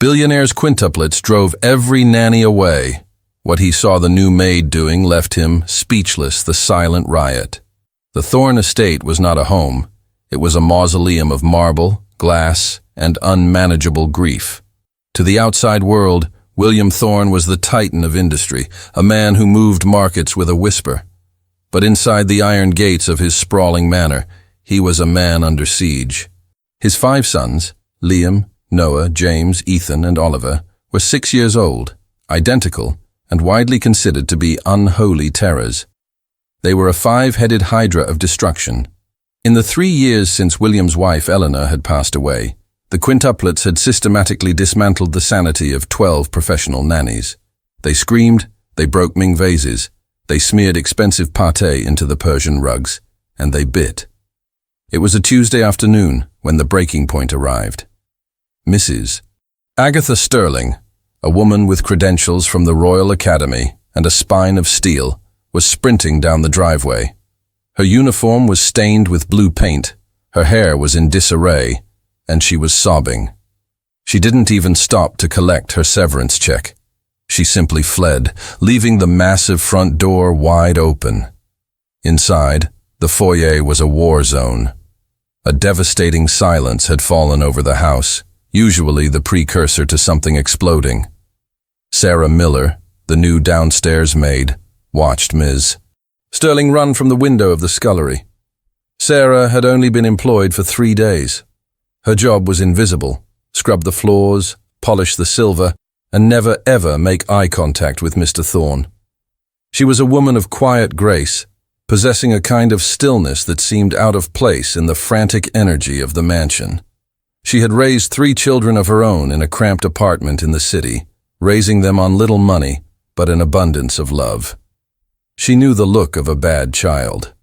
Billionaire'S quintuplets drove every nanny away. What he saw the new maid doing left him speechless, the silent riot. The Thorne estate was not a home. It was a mausoleum of marble, glass, and unmanageable grief. To the outside world, William Thorne was the titan of industry, a man who moved markets with a whisper. But inside the iron gates of his sprawling manor, he was a man under siege. His 5 sons, Liam, Noah, James, Ethan, and Oliver, were 6 years old, identical, and widely considered to be unholy terrors. They were a 5-headed hydra of destruction. In the 3 years since William's wife Eleanor had passed away, the quintuplets had systematically dismantled the sanity of 12 professional nannies. They screamed, they broke Ming vases, they smeared expensive pâté into the Persian rugs, and they bit. It was a Tuesday afternoon when the breaking point arrived. Mrs. Agatha Sterling, a woman with credentials from the Royal Academy and a spine of steel, was sprinting down the driveway. Her uniform was stained with blue paint, her hair was in disarray, and she was sobbing. She didn't even stop to collect her severance check. She simply fled, leaving the massive front door wide open. Inside, the foyer was a war zone. A devastating silence had fallen over the house, usually the precursor to something exploding. Sarah Miller, the new downstairs maid, watched Ms. Sterling run from the window of the scullery. Sarah had only been employed for 3 days. Her job was invisible: scrub the floors, polish the silver, and never ever make eye contact with Mr. Thorne. She was a woman of quiet grace, possessing a kind of stillness that seemed out of place in the frantic energy of the mansion. She had raised 3 children of her own in a cramped apartment in the city, raising them on little money, but an abundance of love. She knew the look of a bad child.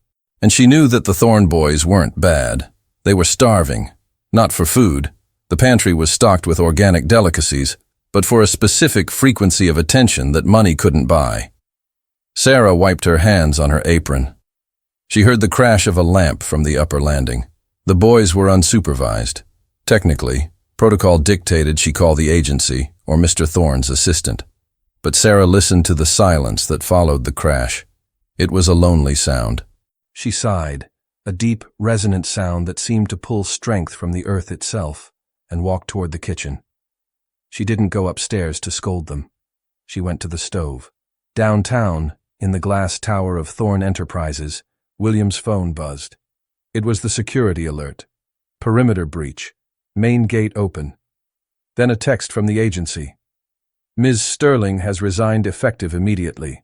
And she knew that the Thorne boys weren't bad. They were starving. Not for food. The pantry was stocked with organic delicacies, but for a specific frequency of attention that money couldn't buy. Sarah wiped her hands on her apron. She heard the crash of a lamp from the upper landing. The boys were unsupervised. Technically, protocol dictated she call the agency or Mr. Thorne's assistant. But Sarah listened to the silence that followed the crash. It was a lonely sound. She sighed, a deep, resonant sound that seemed to pull strength from the earth itself, and walked toward the kitchen. She didn't go upstairs to scold them. She went to the stove. Downtown, in the glass tower of Thorne Enterprises, William's phone buzzed. It was the security alert. Perimeter breach. Main gate open. Then a text from the agency. Ms. Sterling has resigned effective immediately.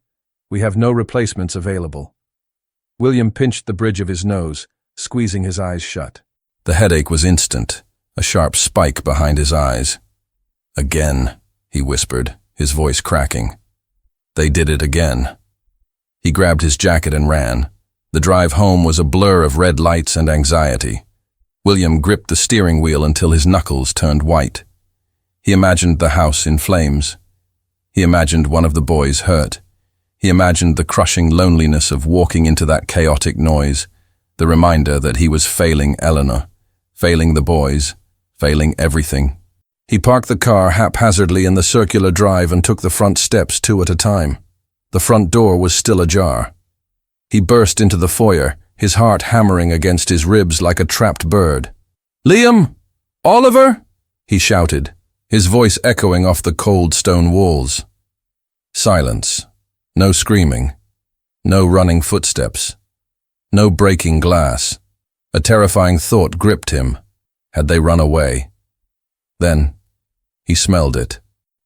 We have no replacements available. William pinched the bridge of his nose, squeezing his eyes shut. The headache was instant, a sharp spike behind his eyes. Again, he whispered, his voice cracking. They did it again. He grabbed his jacket and ran. The drive home was a blur of red lights and anxiety. William gripped the steering wheel until his knuckles turned white. He imagined the house in flames. He imagined one of the boys hurt. He imagined the crushing loneliness of walking into that chaotic noise, the reminder that he was failing Eleanor, failing the boys, failing everything. He parked the car haphazardly in the circular drive and took the front steps 2 at a time. The front door was still ajar. He burst into the foyer, his heart hammering against his ribs like a trapped bird. "Liam! Oliver!" he shouted, his voice echoing off the cold stone walls. Silence. No screaming. No running footsteps. No breaking glass. A terrifying thought gripped him. Had they run away? Then, he smelled it.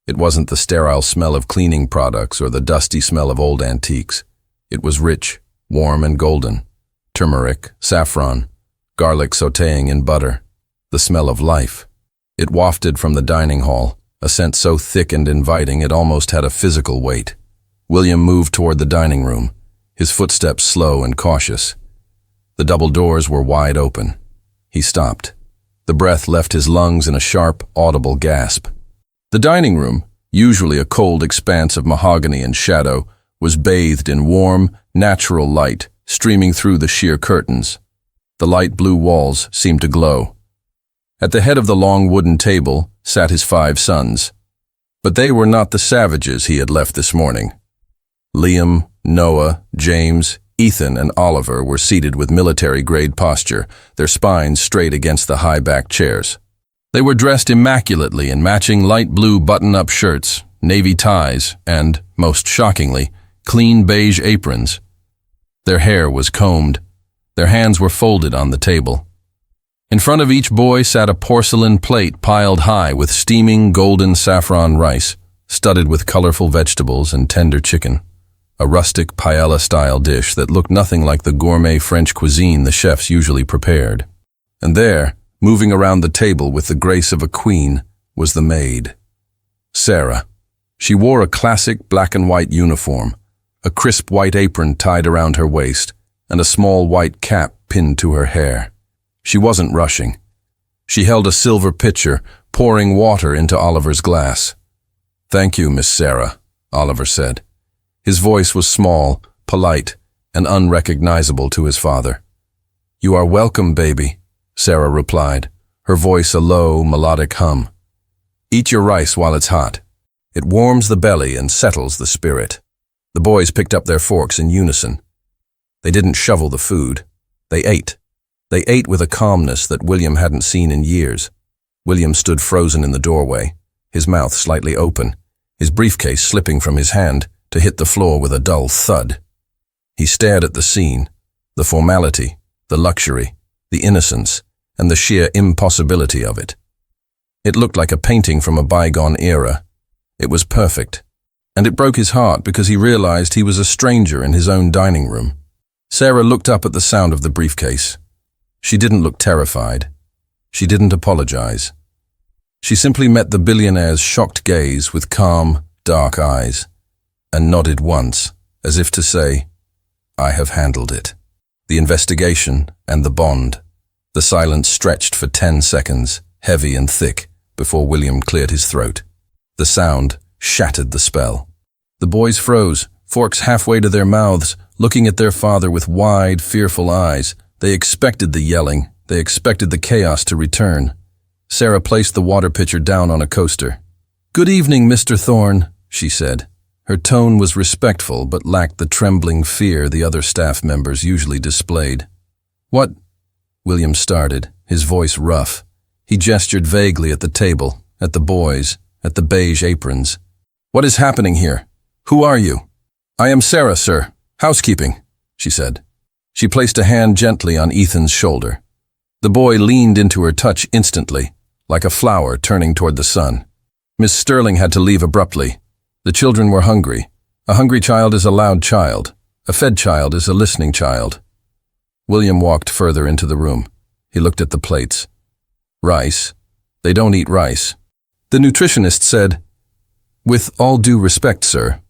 It wasn't the sterile smell of cleaning products or the dusty smell of old antiques. It was rich, warm and golden. Turmeric, saffron, garlic sautéing in butter. The smell of life. It wafted from the dining hall, a scent so thick and inviting it almost had a physical weight. William moved toward the dining room, his footsteps slow and cautious. The double doors were wide open. He stopped. The breath left his lungs in a sharp, audible gasp. The dining room, usually a cold expanse of mahogany and shadow, was bathed in warm, natural light streaming through the sheer curtains. The light blue walls seemed to glow. At the head of the long wooden table sat his 5 sons. But they were not the savages he had left this morning. Liam, Noah, James, Ethan, and Oliver were seated with military-grade posture, their spines straight against the high-backed chairs. They were dressed immaculately in matching light blue button-up shirts, navy ties, and, most shockingly, clean beige aprons. Their hair was combed. Their hands were folded on the table. In front of each boy sat a porcelain plate piled high with steaming golden saffron rice, studded with colorful vegetables and tender chicken, a rustic paella-style dish that looked nothing like the gourmet French cuisine the chefs usually prepared. And there, moving around the table with the grace of a queen, was the maid, Sarah. She wore a classic black and white uniform, a crisp white apron tied around her waist, and a small white cap pinned to her hair. She wasn't rushing. She held a silver pitcher, pouring water into Oliver's glass. "Thank you, Miss Sarah," Oliver said. His voice was small, polite, and unrecognizable to his father. "You are welcome, baby," Sarah replied, her voice a low, melodic hum. "Eat your rice while it's hot. It warms the belly and settles the spirit." The boys picked up their forks in unison. They didn't shovel the food. They ate. They ate with a calmness that William hadn't seen in years. William stood frozen in the doorway, his mouth slightly open, his briefcase slipping from his hand to hit the floor with a dull thud. He stared at the scene, the formality, the luxury, the innocence, and the sheer impossibility of it. It looked like a painting from a bygone era. It was perfect, and it broke his heart because he realized he was a stranger in his own dining room. Sarah looked up at the sound of the briefcase. She didn't look terrified. She didn't apologize. She simply met the billionaire's shocked gaze with calm, dark eyes, and nodded once, as if to say, "I have handled it." The investigation and the bond. The silence stretched for 10 seconds, heavy and thick, before William cleared his throat. The sound shattered the spell. The boys froze, forks halfway to their mouths, looking at their father with wide, fearful eyes. They expected the yelling. They expected the chaos to return. Sarah placed the water pitcher down on a coaster. "Good evening, Mr. Thorne," she said. Her tone was respectful but lacked the trembling fear the other staff members usually displayed. "What?" William started, his voice rough. He gestured vaguely at the table, at the boys, at the beige aprons. "What is happening here? Who are you?" "I am Sarah, sir. Housekeeping," she said. She placed a hand gently on Ethan's shoulder. The boy leaned into her touch instantly, like a flower turning toward the sun. Miss Sterling had to leave abruptly. The children were hungry. A hungry child is a loud child. A fed child is a listening child. William walked further into the room. He looked at the plates. "Rice? They don't eat rice." The nutritionist said, "With all due respect, sir,"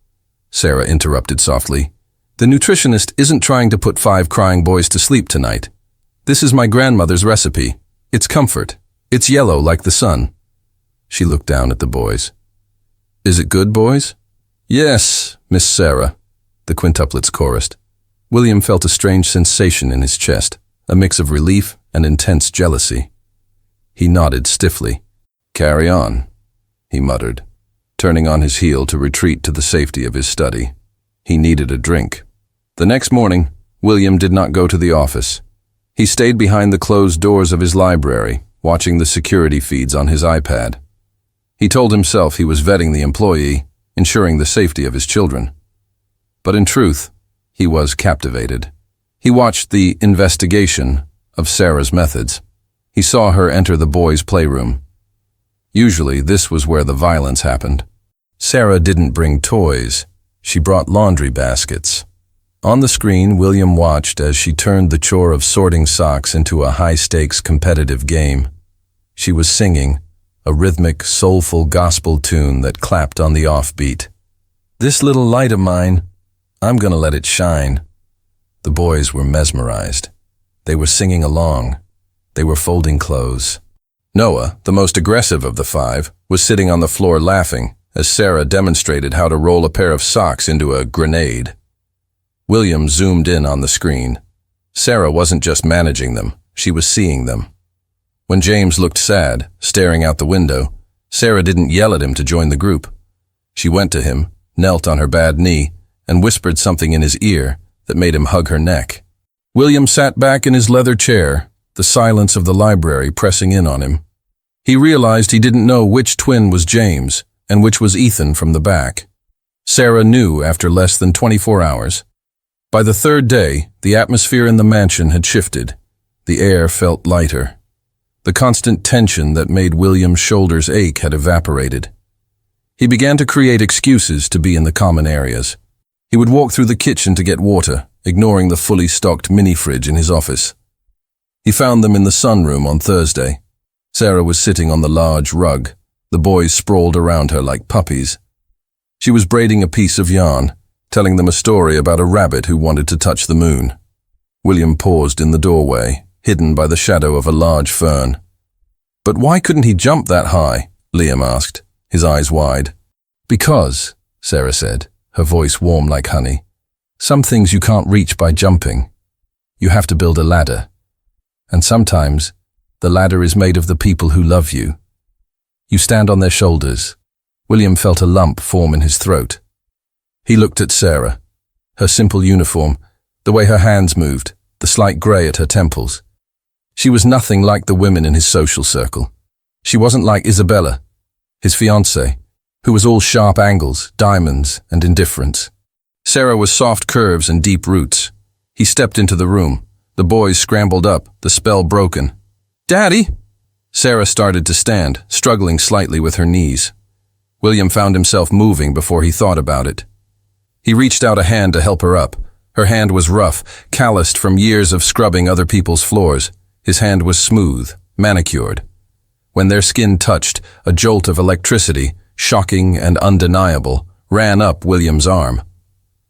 Sarah interrupted softly, "the nutritionist isn't trying to put 5 crying boys to sleep tonight. This is my grandmother's recipe. It's comfort. It's yellow like the sun." She looked down at the boys. "Is it good, boys?" "Yes, Miss Sarah," the quintuplets chorused. William felt a strange sensation in his chest, a mix of relief and intense jealousy. He nodded stiffly. "Carry on," he muttered, turning on his heel to retreat to the safety of his study. He needed a drink. The next morning, William did not go to the office. He stayed behind the closed doors of his library, watching the security feeds on his iPad. He told himself he was vetting the employee, ensuring the safety of his children. But in truth, he was captivated. He watched the investigation of Sarah's methods. He saw her enter the boys' playroom. Usually, this was where the violence happened. Sarah didn't bring toys. She brought laundry baskets. On the screen, William watched as she turned the chore of sorting socks into a high-stakes competitive game. She was singing, a rhythmic, soulful gospel tune that clapped on the offbeat. "This little light of mine, I'm gonna let it shine." The boys were mesmerized. They were singing along. They were folding clothes. Noah, the most aggressive of the 5, was sitting on the floor laughing as Sarah demonstrated how to roll a pair of socks into a grenade. William zoomed in on the screen. Sarah wasn't just managing them, she was seeing them. When James looked sad, staring out the window, Sarah didn't yell at him to join the group. She went to him, knelt on her bad knee, and whispered something in his ear that made him hug her neck. William sat back in his leather chair, the silence of the library pressing in on him. He realized he didn't know which twin was James and which was Ethan from the back. Sarah knew after less than 24 hours. By the third day, the atmosphere in the mansion had shifted. The air felt lighter. The constant tension that made William's shoulders ache had evaporated. He began to create excuses to be in the common areas. He would walk through the kitchen to get water, ignoring the fully stocked mini-fridge in his office. He found them in the sunroom on Thursday. Sarah was sitting on the large rug. The boys sprawled around her like puppies. She was braiding a piece of yarn, telling them a story about a rabbit who wanted to touch the moon. William paused in the doorway, hidden by the shadow of a large fern. "But why couldn't he jump that high?" Liam asked, his eyes wide. "Because," Sarah said, her voice warm like honey, "some things you can't reach by jumping. You have to build a ladder. And sometimes, the ladder is made of the people who love you. You stand on their shoulders." William felt a lump form in his throat. He looked at Sarah, her simple uniform, the way her hands moved, the slight grey at her temples. She was nothing like the women in his social circle. She wasn't like Isabella, his fiancée, who was all sharp angles, diamonds, and indifference. Sarah was soft curves and deep roots. He stepped into the room. The boys scrambled up, the spell broken. "Daddy!" Sarah started to stand, struggling slightly with her knees. William found himself moving before he thought about it. He reached out a hand to help her up. Her hand was rough, calloused from years of scrubbing other people's floors. His hand was smooth, manicured. When their skin touched, a jolt of electricity, shocking and undeniable, ran up William's arm.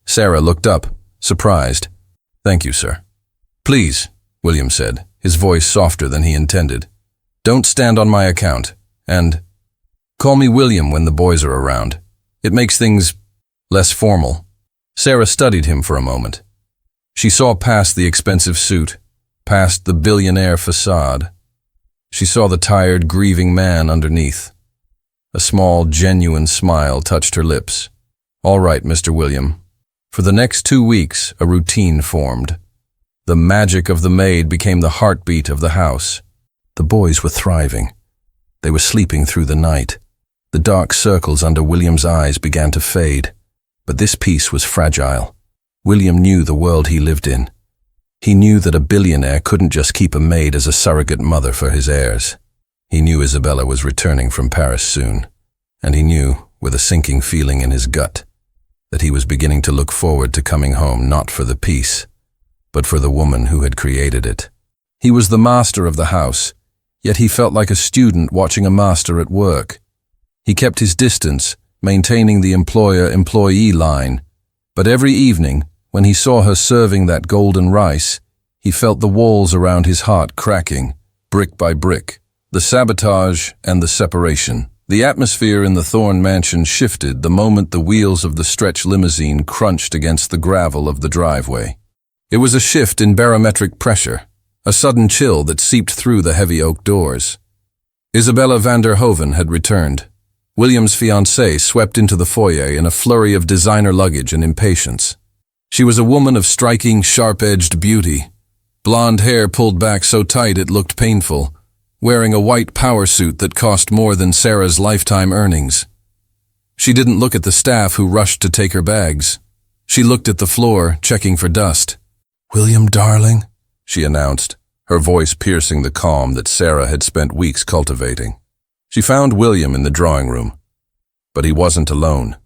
Sarah looked up, surprised. "Thank you, sir." "Please," William said, his voice softer than he intended. "Don't stand on my account, and call me William when the boys are around. It makes things less formal." Sarah studied him for a moment. She saw past the expensive suit, past the billionaire facade. She saw the tired, grieving man underneath. A small, genuine smile touched her lips. "All right, Mr. William." For the next 2 weeks, a routine formed. The magic of the maid became the heartbeat of the house. The boys were thriving. They were sleeping through the night. The dark circles under William's eyes began to fade. But this peace was fragile. William knew the world he lived in. He knew that a billionaire couldn't just keep a maid as a surrogate mother for his heirs. He knew Isabella was returning from Paris soon. And he knew, with a sinking feeling in his gut, that he was beginning to look forward to coming home not for the peace, but for the woman who had created it. He was the master of the house, yet he felt like a student watching a master at work. He kept his distance, maintaining the employer-employee line, but every evening, when he saw her serving that golden rice, he felt the walls around his heart cracking, brick by brick. The sabotage and the separation. The atmosphere in the Thorne mansion shifted the moment the wheels of the stretch limousine crunched against the gravel of the driveway. It was a shift in barometric pressure, a sudden chill that seeped through the heavy oak doors. Isabella van der Hoven had returned. William's fiancée swept into the foyer in a flurry of designer luggage and impatience. She was a woman of striking, sharp-edged beauty. Blonde hair pulled back so tight it looked painful, wearing a white power suit that cost more than Sarah's lifetime earnings. She didn't look at the staff who rushed to take her bags. She looked at the floor, checking for dust. "William, darling," she announced, her voice piercing the calm that Sarah had spent weeks cultivating. She found William in the drawing room, but he wasn't alone.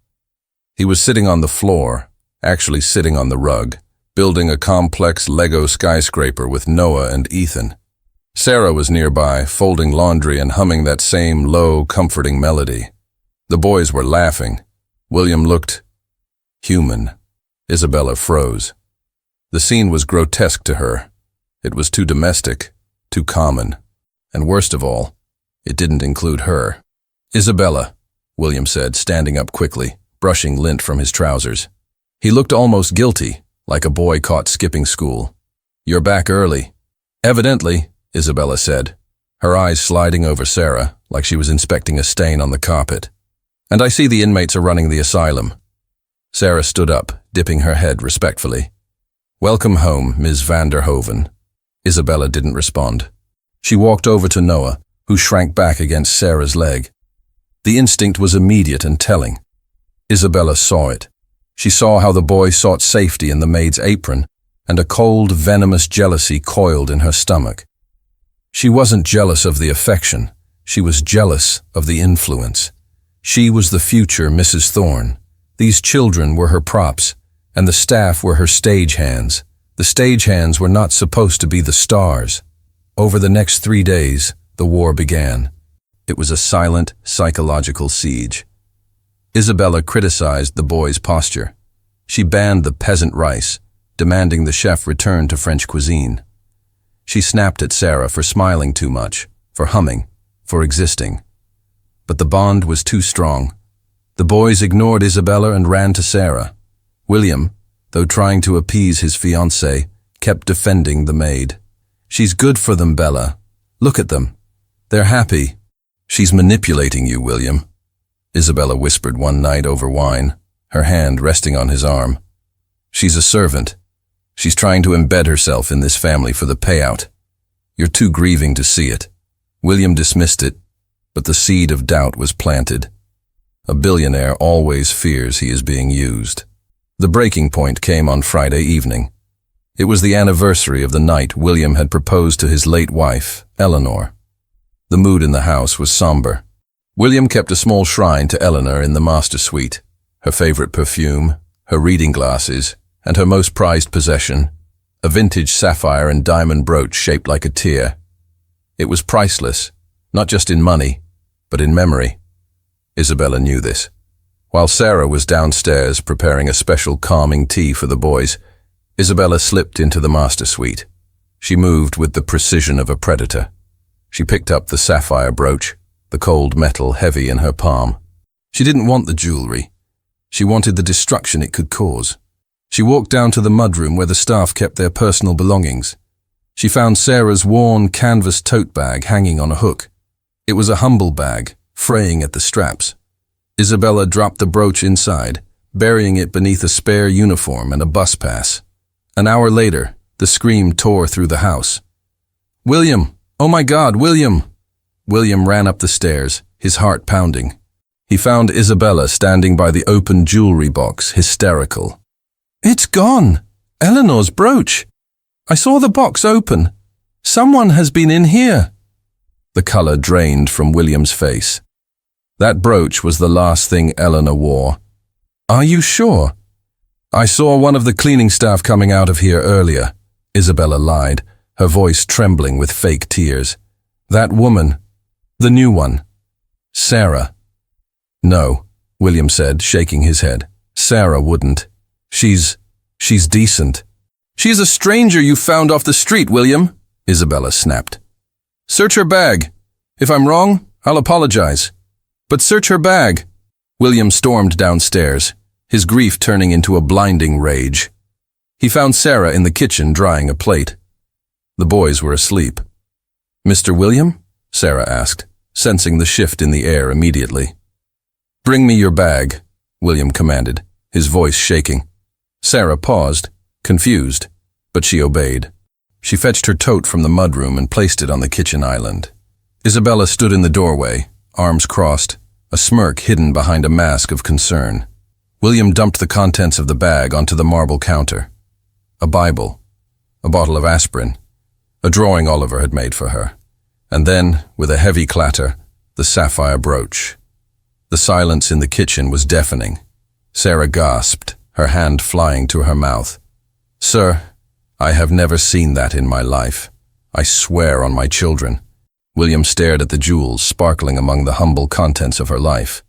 He was sitting on the floor, actually sitting on the rug, building a complex Lego skyscraper with Noah and Ethan. Sarah was nearby, folding laundry and humming that same low, comforting melody. The boys were laughing. William looked human. Isabella froze. The scene was grotesque to her. It was too domestic, too common, and worst of all, it didn't include her. "Isabella," William said, standing up quickly, brushing lint from his trousers. He looked almost guilty, like a boy caught skipping school. "You're back early." "Evidently," Isabella said. her eyes sliding over Sarah like she was inspecting a stain on the carpet. "And I see the inmates are running the asylum." Sarah stood up, dipping her head respectfully. "Welcome home, Ms. van der Hoven." Isabella didn't respond. She walked over to Noah, who shrank back against Sarah's leg. The instinct was immediate and telling. Isabella saw it. She saw how the boy sought safety in the maid's apron, and a cold, venomous jealousy coiled in her stomach. She wasn't jealous of the affection. She was jealous of the influence. She was the future Mrs. Thorne. These children were her props, and the staff were her stagehands. The stagehands were not supposed to be the stars. Over the next 3 days, the war began. It was a silent, psychological siege. Isabella criticized the boy's posture. She banned the peasant rice, demanding the chef return to French cuisine. She snapped at Sarah for smiling too much, for humming, for existing. But the bond was too strong. The boys ignored Isabella and ran to Sarah. William, though trying to appease his fiancée, kept defending the maid. "She's good for them, Bella. Look at them. They're happy." "She's manipulating you, William," Isabella whispered one night over wine, her hand resting on his arm. "She's a servant. She's trying to embed herself in this family for the payout. You're too grieving to see it." William dismissed it, but the seed of doubt was planted. A billionaire always fears he is being used. The breaking point came on Friday evening. It was the anniversary of the night William had proposed to his late wife, Eleanor. The mood in the house was somber. William kept a small shrine to Eleanor in the master suite, her favorite perfume, her reading glasses, and her most prized possession, a vintage sapphire and diamond brooch shaped like a tear. It was priceless, not just in money, but in memory. Isabella knew this. While Sarah was downstairs preparing a special calming tea for the boys, Isabella slipped into the master suite. She moved with the precision of a predator. She picked up the sapphire brooch, the cold metal heavy in her palm. She didn't want the jewelry. She wanted the destruction it could cause. She walked down to the mudroom where the staff kept their personal belongings. She found Sarah's worn canvas tote bag hanging on a hook. It was a humble bag, fraying at the straps. Isabella dropped the brooch inside, burying it beneath a spare uniform and a bus pass. An hour later, the scream tore through the house. "William! Oh my God, William!" William ran up the stairs, his heart pounding. He found Isabella standing by the open jewelry box, hysterical. "It's gone! Eleanor's brooch! I saw the box open. Someone has been in here." The color drained from William's face. That brooch was the last thing Eleanor wore. "Are you sure?" "I saw one of the cleaning staff coming out of here earlier," Isabella lied, her voice trembling with fake tears. "That woman, the new one, Sarah." "No," William said, shaking his head. "Sarah wouldn't. She's decent." "She's a stranger you found off the street, William," Isabella snapped. "Search her bag. If I'm wrong, I'll apologize. But search her bag." William stormed downstairs, his grief turning into a blinding rage. He found Sarah in the kitchen drying a plate. The boys were asleep. "Mr. William?" Sarah asked, sensing the shift in the air immediately. "Bring me your bag," William commanded, his voice shaking. Sarah paused, confused, but she obeyed. She fetched her tote from the mudroom and placed it on the kitchen island. Isabella stood in the doorway, arms crossed, a smirk hidden behind a mask of concern. William dumped the contents of the bag onto the marble counter. A Bible, a bottle of aspirin, a drawing Oliver had made for her, and then, with a heavy clatter, the sapphire brooch. The silence in the kitchen was deafening. Sarah gasped, her hand flying to her mouth. "Sir, I have never seen that in my life. I swear on my children." William stared at the jewels sparkling among the humble contents of her life.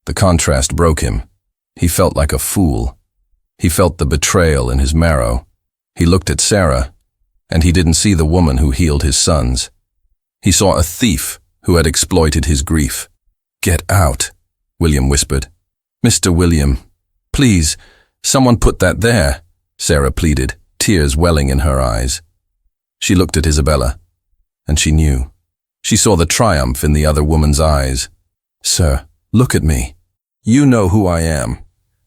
The contrast broke him. He felt like a fool. He felt the betrayal in his marrow. He looked at Sarah, and he didn't see the woman who healed his sons. He saw a thief who had exploited his grief. "Get out," William whispered. "Mr. William, please, someone put that there," Sarah pleaded, tears welling in her eyes. She looked at Isabella, and she knew. She saw the triumph in the other woman's eyes. "Sir, look at me. You know who I am."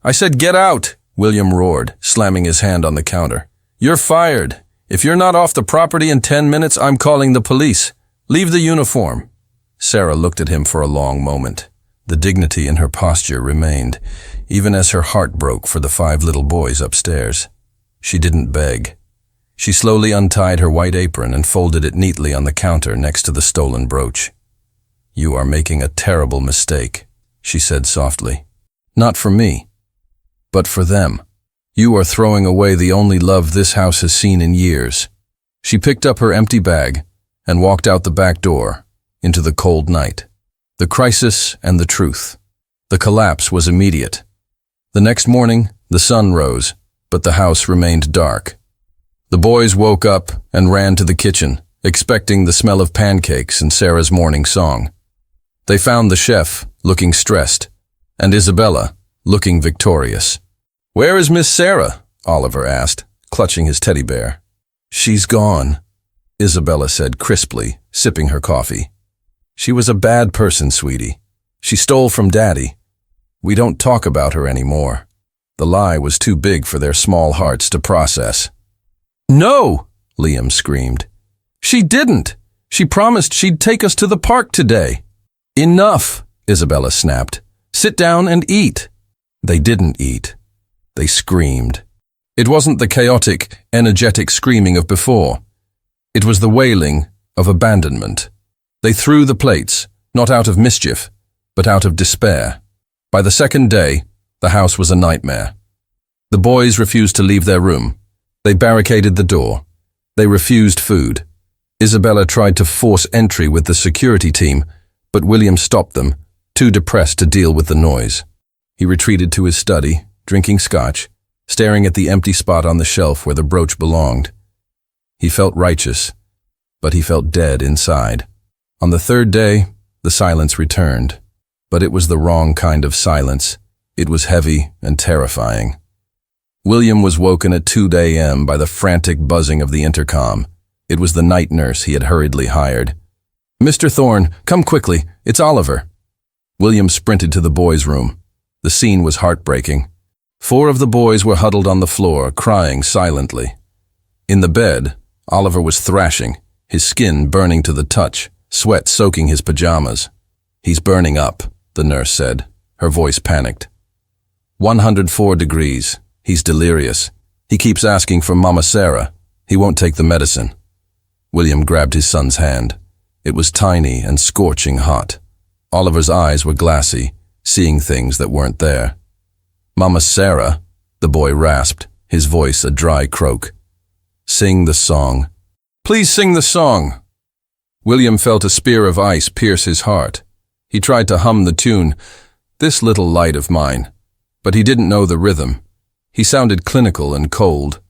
"I said get out," William roared, slamming his hand on the counter. "You're fired. If you're not off the property in 10 minutes, I'm calling the police. Leave the uniform." Sarah looked at him for a long moment. The dignity in her posture remained, even as her heart broke for the 5 little boys upstairs. She didn't beg. She slowly untied her white apron and folded it neatly on the counter next to the stolen brooch. "You are making a terrible mistake," she said softly. "Not for me, but for them. You are throwing away the only love this house has seen in years." She picked up her empty bag and walked out the back door into the cold night. The crisis and the truth. The collapse was immediate. The next morning, the sun rose, but the house remained dark. The boys woke up and ran to the kitchen, expecting the smell of pancakes and Sarah's morning song. They found the chef, looking stressed, and Isabella, looking victorious. "Where is Miss Sarah?" Oliver asked, clutching his teddy bear. "She's gone," Isabella said crisply, sipping her coffee. "She was a bad person, sweetie. She stole from Daddy. We don't talk about her anymore." The lie was too big for their small hearts to process. "No!" Liam screamed. "She didn't. She promised she'd take us to the park today." "Enough!" Isabella snapped. "Sit down and eat." They didn't eat. They screamed. It wasn't the chaotic, energetic screaming of before. It was the wailing of abandonment. They threw the plates, not out of mischief, but out of despair. By the second day, the house was a nightmare. The boys refused to leave their room. They barricaded the door. They refused food. Isabella tried to force entry with the security team, but William stopped them, too depressed to deal with the noise. He retreated to his study, drinking scotch, staring at the empty spot on the shelf where the brooch belonged. He felt righteous, but he felt dead inside. On the third day, the silence returned, but it was the wrong kind of silence. It was heavy and terrifying. William was woken at 2 a.m. by the frantic buzzing of the intercom. It was the night nurse he had hurriedly hired. "Mr. Thorne, come quickly. It's Oliver." William sprinted to the boys' room. The scene was heartbreaking. 4 of the boys were huddled on the floor, crying silently. In the bed, Oliver was thrashing, his skin burning to the touch, sweat soaking his pajamas. "He's burning up," the nurse said, her voice panicked. 104 degrees. He's delirious. He keeps asking for Mama Sarah. He won't take the medicine. William grabbed his son's hand. It was tiny and scorching hot. Oliver's eyes were glassy, seeing things that weren't there. "Mama Sarah," the boy rasped, his voice a dry croak. "Sing the song. Please sing the song." William felt a spear of ice pierce his heart. He tried to hum the tune, "This Little Light of Mine," but he didn't know the rhythm. He sounded clinical and cold.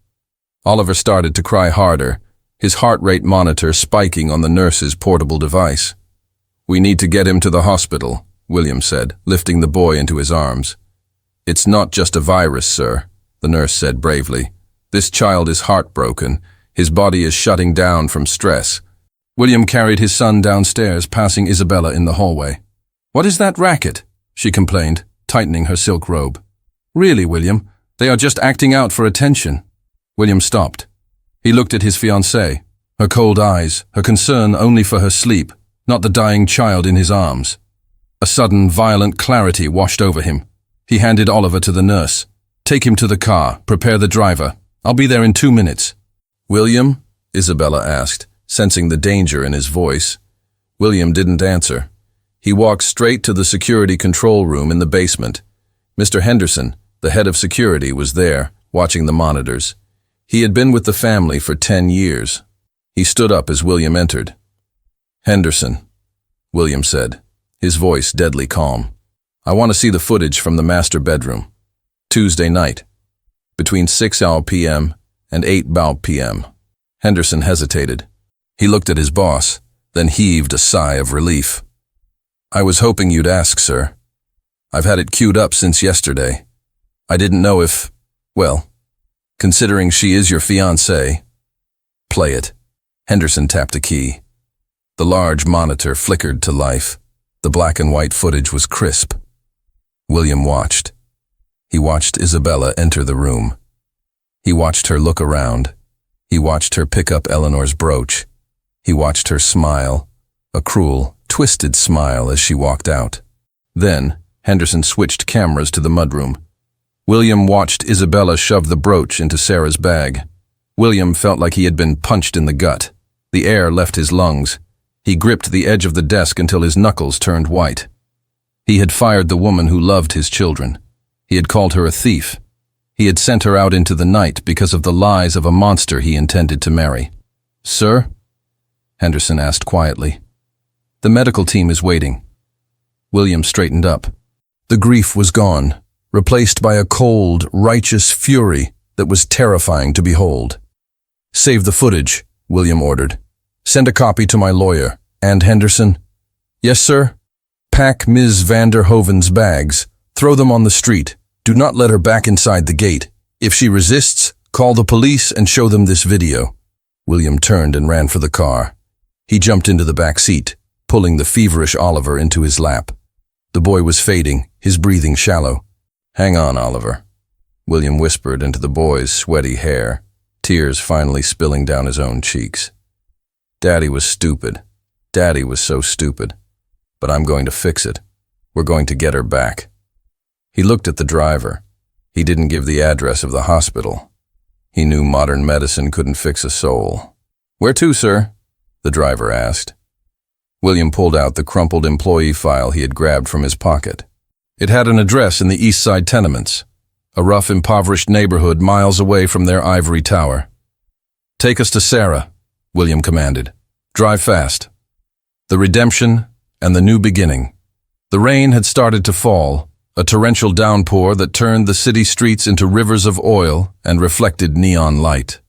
Oliver started to cry harder, his heart rate monitor spiking on the nurse's portable device. "We need to get him to the hospital," William said, lifting the boy into his arms. "It's not just a virus, sir," the nurse said bravely. "This child is heartbroken. His body is shutting down from stress." William carried his son downstairs, passing Isabella in the hallway. "What is that racket?" she complained, tightening her silk robe. "Really, William, they are just acting out for attention." William stopped. He looked at his fiancée, her cold eyes, her concern only for her sleep, not the dying child in his arms. A sudden, violent clarity washed over him. He handed Oliver to the nurse. "Take him to the car. Prepare the driver. I'll be there in 2 minutes." "William?" Isabella asked, sensing the danger in his voice. William didn't answer. He walked straight to the security control room in the basement. Mr. Henderson, the head of security, was there, watching the monitors. He had been with the family for 10 years. He stood up as William entered. "Henderson," William said, his voice deadly calm. "I want to see the footage from the master bedroom. Tuesday night, between 6 p.m. and 8 p.m. Henderson hesitated. He looked at his boss, then heaved a sigh of relief. "I was hoping you'd ask, sir. I've had it queued up since yesterday. I didn't know if, well, considering she is your fiancée." "Play it." Henderson tapped a key. The large monitor flickered to life. The black and white footage was crisp. William watched. He watched Isabella enter the room. He watched her look around. He watched her pick up Eleanor's brooch. He watched her smile, a cruel, twisted smile as she walked out. Then, Henderson switched cameras to the mudroom. William watched Isabella shove the brooch into Sarah's bag. William felt like he had been punched in the gut. The air left his lungs. He gripped the edge of the desk until his knuckles turned white. He had fired the woman who loved his children. He had called her a thief. He had sent her out into the night because of the lies of a monster he intended to marry. "Sir?" Henderson asked quietly. "The medical team is waiting." William straightened up. The grief was gone, replaced by a cold, righteous fury that was terrifying to behold. "Save the footage," William ordered. "Send a copy to my lawyer. And Henderson?" "Yes, sir." "Pack Ms. Vanderhoven's bags. Throw them on the street. Do not let her back inside the gate. If she resists, call the police and show them this video." William turned and ran for the car. He jumped into the back seat, pulling the feverish Oliver into his lap. The boy was fading, his breathing shallow. "Hang on, Oliver," William whispered into the boy's sweaty hair, tears finally spilling down his own cheeks. "Daddy was stupid. Daddy was so stupid. But I'm going to fix it. We're going to get her back." He looked at the driver. He didn't give the address of the hospital. He knew modern medicine couldn't fix a soul. "Where to, sir?" the driver asked. William pulled out the crumpled employee file he had grabbed from his pocket. It had an address in the East Side tenements, a rough, impoverished neighborhood miles away from their ivory tower. "Take us to Sarah," William commanded. "Drive fast." The redemption and the new beginning. The rain had started to fall, a torrential downpour that turned the city streets into rivers of oil and reflected neon light.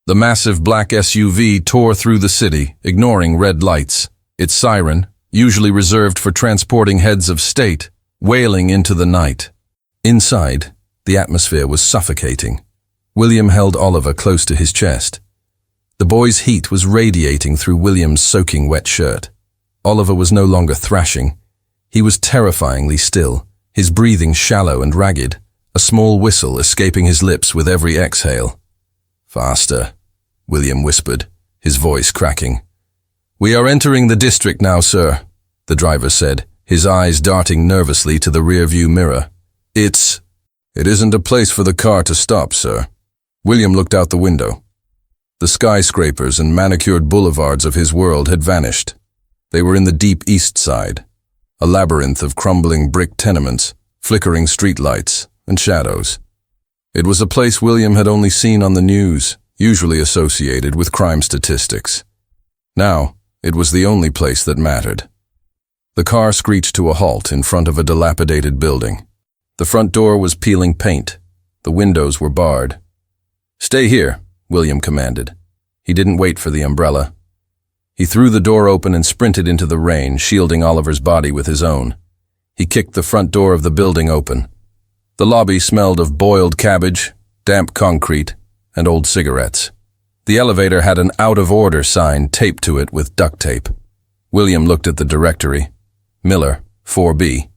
The massive black SUV tore through the city, ignoring red lights, its siren, usually reserved for transporting heads of state, wailing into the night. Inside, the atmosphere was suffocating. William held Oliver close to his chest. The boy's heat was radiating through William's soaking wet shirt. Oliver was no longer thrashing. He was terrifyingly still, his breathing shallow and ragged, a small whistle escaping his lips with every exhale. "Faster," William whispered, his voice cracking. "We are entering the district now, sir," the driver said, his eyes darting nervously to the rearview mirror. It isn't a place for the car to stop, sir." William looked out the window. The skyscrapers and manicured boulevards of his world had vanished. They were in the deep East Side, a labyrinth of crumbling brick tenements, flickering streetlights, and shadows. It was a place William had only seen on the news, usually associated with crime statistics. Now, it was the only place that mattered. The car screeched to a halt in front of a dilapidated building. The front door was peeling paint. The windows were barred. "Stay here," William commanded. He didn't wait for the umbrella. He threw the door open and sprinted into the rain, shielding Oliver's body with his own. He kicked the front door of the building open. The lobby smelled of boiled cabbage, damp concrete, and old cigarettes. The elevator had an out-of-order sign taped to it with duct tape. William looked at the directory. Miller, 4B.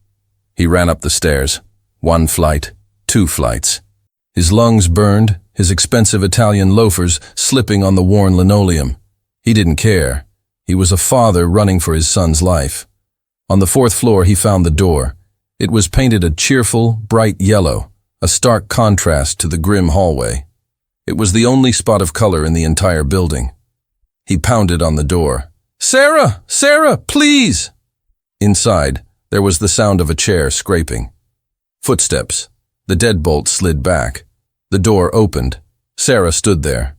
He ran up the stairs. 1 flight, 2 flights. His lungs burned, his expensive Italian loafers slipping on the worn linoleum. He didn't care. He was a father running for his son's life. On the 4th floor, he found the door. It was painted a cheerful, bright yellow, a stark contrast to the grim hallway. It was the only spot of color in the entire building. He pounded on the door. "Sarah! Sarah, please!" Inside, there was the sound of a chair scraping. Footsteps. The deadbolt slid back. The door opened. Sarah stood there.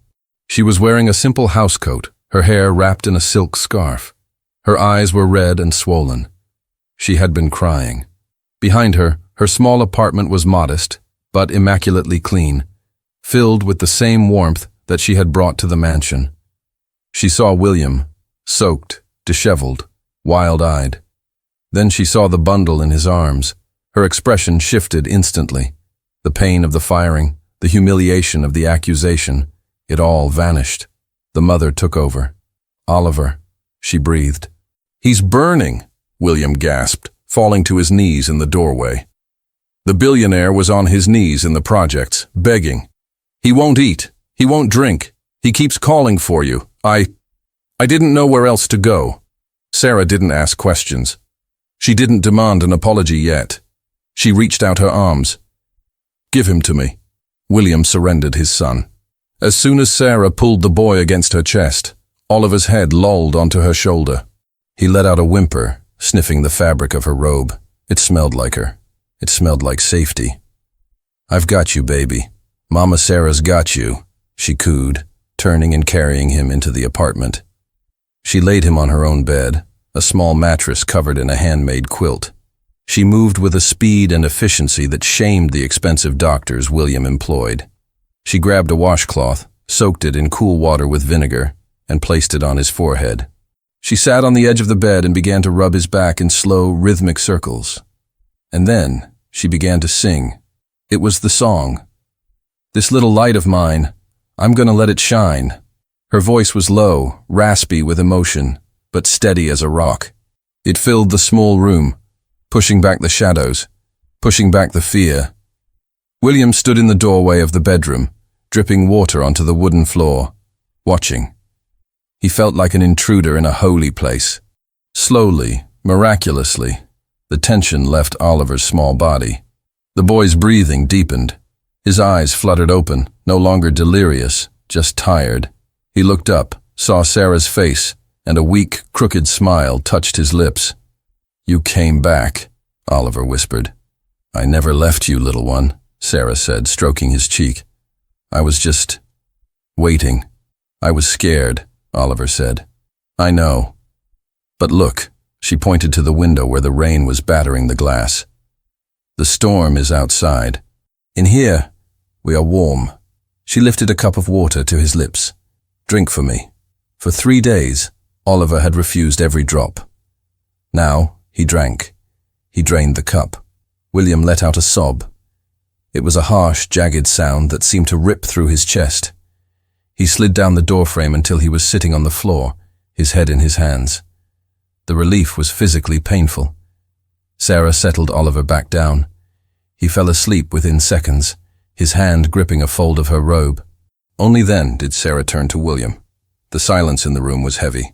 She was wearing a simple housecoat, her hair wrapped in a silk scarf. Her eyes were red and swollen. She had been crying. Behind her, her small apartment was modest, but immaculately clean, filled with the same warmth that she had brought to the mansion. She saw William, soaked, disheveled, wild-eyed. Then she saw the bundle in his arms. Her expression shifted instantly. The pain of the firing, the humiliation of the accusation, it all vanished. The mother took over. "Oliver," she breathed. He's burning, William gasped, falling to his knees in the doorway. The billionaire was on his knees in the projects, begging. He won't eat. He won't drink. He keeps calling for you. I didn't know where else to go. Sarah didn't ask questions. She didn't demand an apology yet. She reached out her arms. Give him to me. William surrendered his son. As soon as Sarah pulled the boy against her chest, Oliver's head lolled onto her shoulder. He let out a whimper, sniffing the fabric of her robe. It smelled like her. It smelled like safety. I've got you, baby. Mama Sarah's got you, she cooed, turning and carrying him into the apartment. She laid him on her own bed, a small mattress covered in a handmade quilt. She moved with a speed and efficiency that shamed the expensive doctors William employed. She grabbed a washcloth, soaked it in cool water with vinegar, and placed it on his forehead. She sat on the edge of the bed and began to rub his back in slow, rhythmic circles. And then she began to sing. It was the song. This little light of mine, I'm gonna let it shine. Her voice was low, raspy with emotion, but steady as a rock. It filled the small room, pushing back the shadows, pushing back the fear. William stood in the doorway of the bedroom, dripping water onto the wooden floor, watching. He felt like an intruder in a holy place. Slowly, miraculously, the tension left Oliver's small body. The boy's breathing deepened. His eyes fluttered open, no longer delirious, just tired. He looked up, saw Sarah's face, and a weak, crooked smile touched his lips. You came back, Oliver whispered. I never left you, little one, Sarah said, stroking his cheek. I was just waiting. I was scared, Oliver said. I know. But look, she pointed to the window where the rain was battering the glass. The storm is outside. In here, we are warm. She lifted a cup of water to his lips. Drink for me. For 3 days, Oliver had refused every drop. Now, he drank. He drained the cup. William let out a sob. It was a harsh, jagged sound that seemed to rip through his chest. He slid down the doorframe until he was sitting on the floor, his head in his hands. The relief was physically painful. Sarah settled Oliver back down. He fell asleep within seconds, his hand gripping a fold of her robe. Only then did Sarah turn to William. The silence in the room was heavy.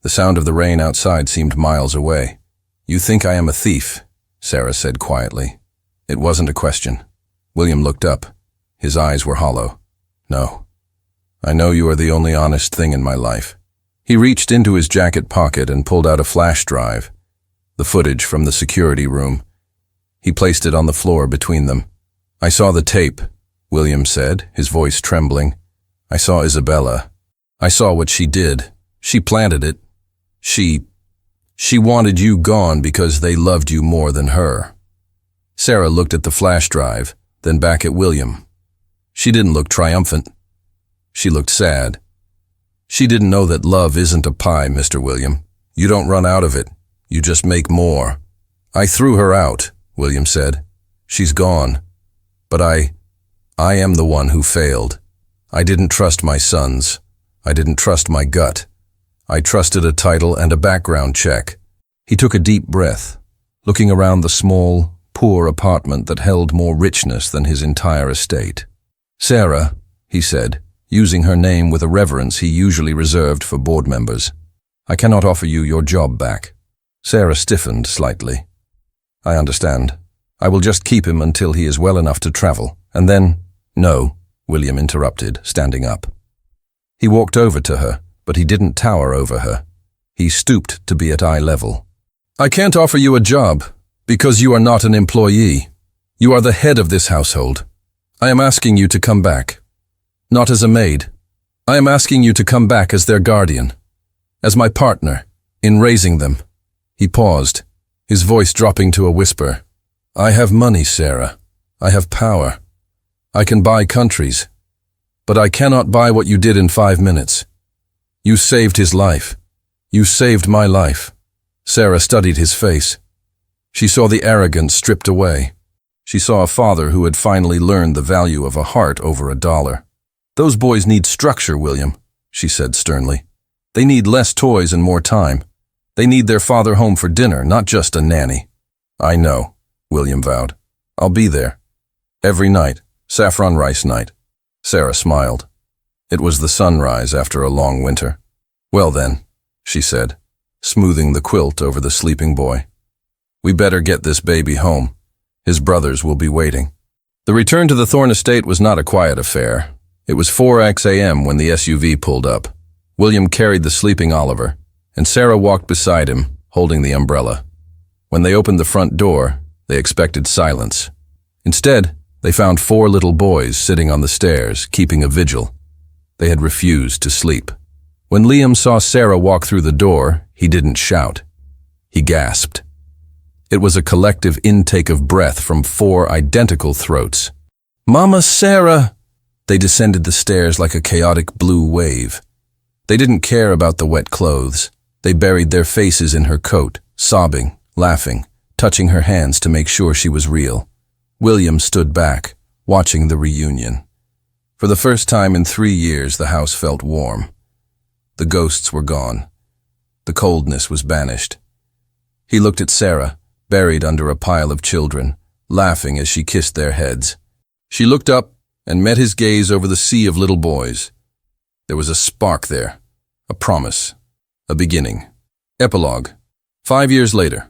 The sound of the rain outside seemed miles away. You think I am a thief, Sarah said quietly. It wasn't a question. William looked up. His eyes were hollow. No. I know you are the only honest thing in my life. He reached into his jacket pocket and pulled out a flash drive, the footage from the security room. He placed it on the floor between them. I saw the tape, William said, his voice trembling. I saw Isabella. I saw what she did. She planted it. She wanted you gone because they loved you more than her. Sarah looked at the flash drive, then back at William. She didn't look triumphant. She looked sad. She didn't know that love isn't a pie, Mr. William. You don't run out of it. You just make more. I threw her out, William said. She's gone. But I am the one who failed. I didn't trust my sons. I didn't trust my gut. I trusted a title and a background check. He took a deep breath, looking around the small, poor apartment that held more richness than his entire estate. Sarah, he said, using her name with a reverence he usually reserved for board members. I cannot offer you your job back. Sarah stiffened slightly. I understand. I will just keep him until he is well enough to travel, and then— No, William interrupted, standing up. He walked over to her, but he didn't tower over her. He stooped to be at eye level. I can't offer you a job, because you are not an employee. You are the head of this household. I am asking you to come back. Not as a maid. I am asking you to come back as their guardian, as my partner, in raising them. He paused, his voice dropping to a whisper. I have money, Sarah. I have power. I can buy countries. But I cannot buy what you did in 5 minutes. You saved his life. You saved my life. Sarah studied his face. She saw the arrogance stripped away. She saw a father who had finally learned the value of a heart over $1. Those boys need structure, William, she said sternly. They need less toys and more time. They need their father home for dinner, not just a nanny. I know, William vowed. I'll be there. Every night, saffron rice night. Sarah smiled. It was the sunrise after a long winter. Well then, she said, smoothing the quilt over the sleeping boy. We better get this baby home. His brothers will be waiting. The return to the Thorne estate was not a quiet affair. It was 4 a.m. when the SUV pulled up. William carried the sleeping Oliver, and Sarah walked beside him, holding the umbrella. When they opened the front door, they expected silence. Instead, they found 4 little boys sitting on the stairs, keeping a vigil. They had refused to sleep. When Liam saw Sarah walk through the door, he didn't shout. He gasped. It was a collective intake of breath from 4 identical throats. "Mama Sarah!" They descended the stairs like a chaotic blue wave. They didn't care about the wet clothes. They buried their faces in her coat, sobbing, laughing, touching her hands to make sure she was real. William stood back, watching the reunion. For the first time in 3 years, the house felt warm. The ghosts were gone. The coldness was banished. He looked at Sarah, buried under a pile of children, laughing as she kissed their heads. She looked up and met his gaze over the sea of little boys. There was a spark there, a promise, a beginning. Epilogue. 5 years later.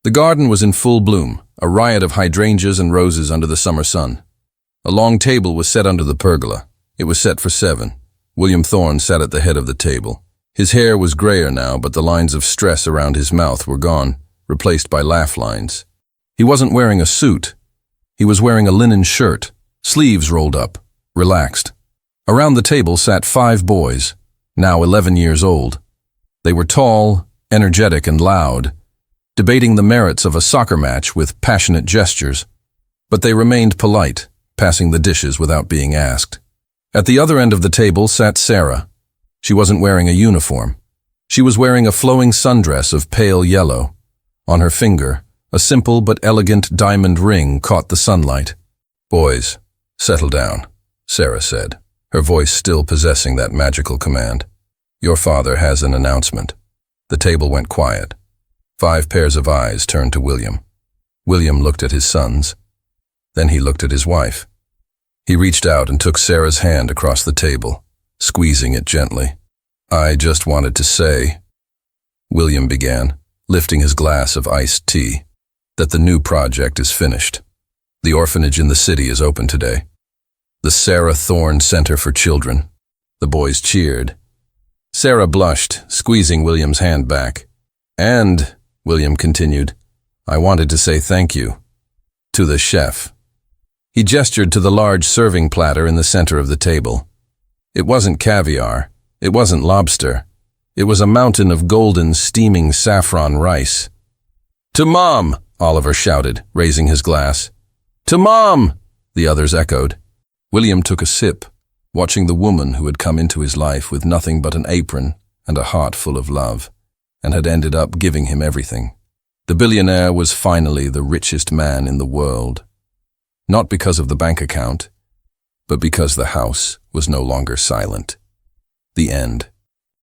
The garden was in full bloom, a riot of hydrangeas and roses under the summer sun. A long table was set under the pergola. It was set for 7. William Thorne sat at the head of the table. His hair was grayer now, but the lines of stress around his mouth were gone, replaced by laugh lines. He wasn't wearing a suit. He was wearing a linen shirt, sleeves rolled up, relaxed. Around the table sat 5 boys, now 11 years old. They were tall, energetic, and loud, debating the merits of a soccer match with passionate gestures. But they remained polite, passing the dishes without being asked. At the other end of the table sat Sarah. She wasn't wearing a uniform. She was wearing a flowing sundress of pale yellow. On her finger, a simple but elegant diamond ring caught the sunlight. "Boys, settle down," Sarah said, her voice still possessing that magical command. "Your father has an announcement." The table went quiet. 5 pairs of eyes turned to William. William looked at his sons. Then he looked at his wife. He reached out and took Sarah's hand across the table, squeezing it gently. "I just wanted to say," William began, lifting his glass of iced tea, "that the new project is finished. The orphanage in the city is open today. The Sarah Thorne Center for Children." The boys cheered. Sarah blushed, squeezing William's hand back. "And," William continued, "I wanted to say thank you to the chef." He gestured to the large serving platter in the center of the table. It wasn't caviar. It wasn't lobster. It was a mountain of golden, steaming saffron rice. "To Mom!" Oliver shouted, raising his glass. "To Mom!" the others echoed. William took a sip, watching the woman who had come into his life with nothing but an apron and a heart full of love, and had ended up giving him everything. The billionaire was finally the richest man in the world. Not because of the bank account, but because the house was no longer silent. The end.